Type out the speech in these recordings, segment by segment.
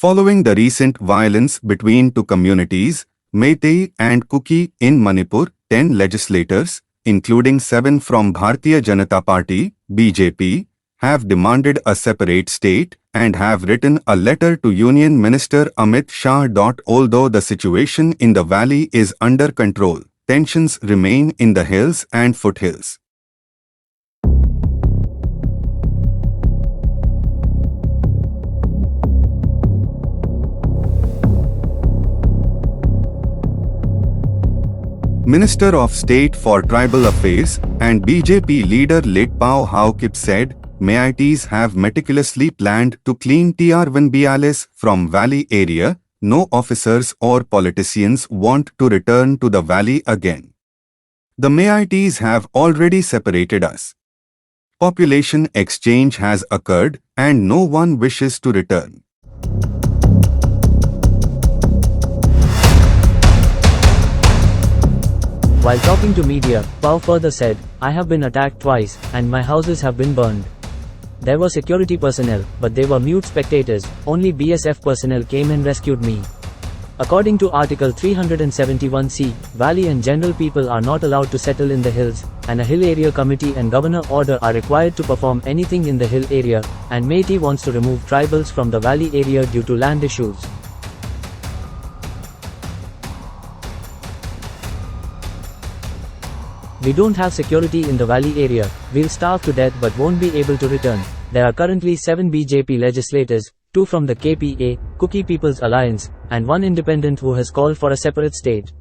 Following the recent violence between two communities, Meitei and Kuki in Manipur, 10 legislators, including 7 from Bharatiya Janata Party, BJP, have demanded a separate state and have written a letter to Union Minister Amit Shah. Although the situation in the valley is under control, tensions remain in the hills and foothills. Minister of State for Tribal Affairs and BJP leader Letpao Haokip said, Meites have meticulously planned to clean Tr1 from valley area. No officers or politicians want to return to the valley again. The Meites have already separated us. Population exchange has occurred and no one wishes to return. While talking to media, Pao further said, I have been attacked twice, and my houses have been burned. There were security personnel, but they were mute spectators. Only BSF personnel came and rescued me. According to Article 371C, Valley and general people are not allowed to settle in the hills, and a hill area committee and governor order are required to perform anything in the hill area, and Meitei wants to remove tribals from the valley area due to land issues. We don't have security in the valley area, we'll starve to death but won't be able to return. There are currently 7 BJP legislators, 2 from the KPA, Kuki People's Alliance, and 1 independent who has called for a separate state.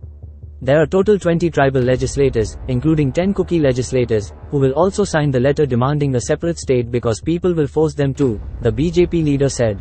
There are total 20 tribal legislators, including 10 Kuki legislators, who will also sign the letter demanding a separate state because people will force them to, the BJP leader said.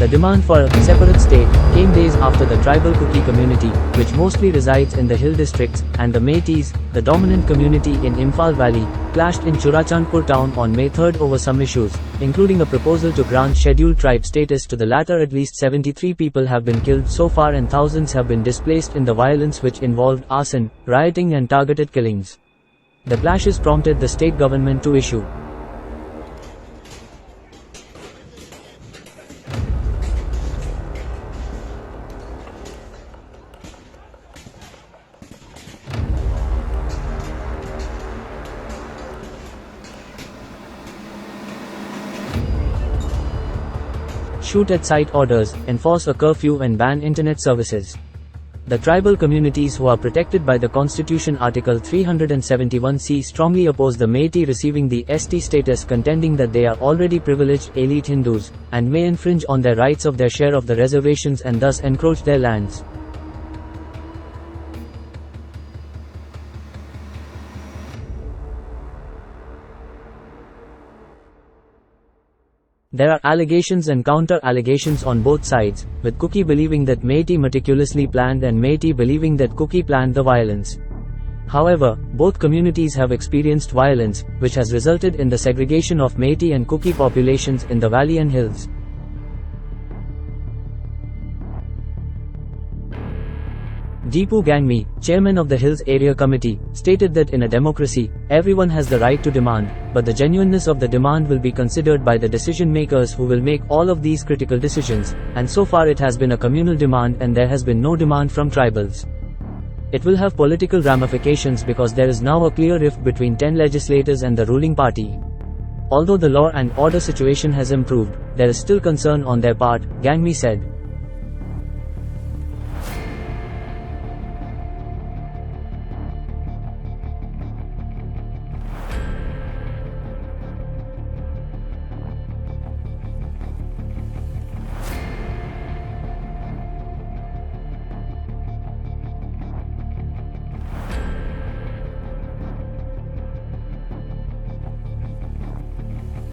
The demand for a separate state came days after the tribal Kuki community, which mostly resides in the hill districts, and the Meites, the dominant community in Imphal Valley, clashed in Churachandpur town on May 3 over some issues, including a proposal to grant scheduled tribe status to the latter. At least 73 people have been killed so far and thousands have been displaced in the violence which involved arson, rioting and targeted killings. The clashes prompted the state government to issue shoot-at-sight orders, enforce a curfew and ban internet services. The tribal communities who are protected by the Constitution Article 371C strongly oppose the Meitei receiving the ST status, contending that they are already privileged elite Hindus, and may infringe on their rights of their share of the reservations and thus encroach their lands. There are allegations and counter-allegations on both sides, with Kuki believing that Meitei meticulously planned and Meitei believing that Kuki planned the violence. However, both communities have experienced violence, which has resulted in the segregation of Meitei and Kuki populations in the valley and hills. Deepu Gangmi, chairman of the Hills Area Committee, stated that in a democracy, everyone has the right to demand, but the genuineness of the demand will be considered by the decision makers who will make all of these critical decisions, and so far it has been a communal demand and there has been no demand from tribals. It will have political ramifications because there is now a clear rift between 10 legislators and the ruling party. Although the law and order situation has improved, there is still concern on their part, Gangmi said.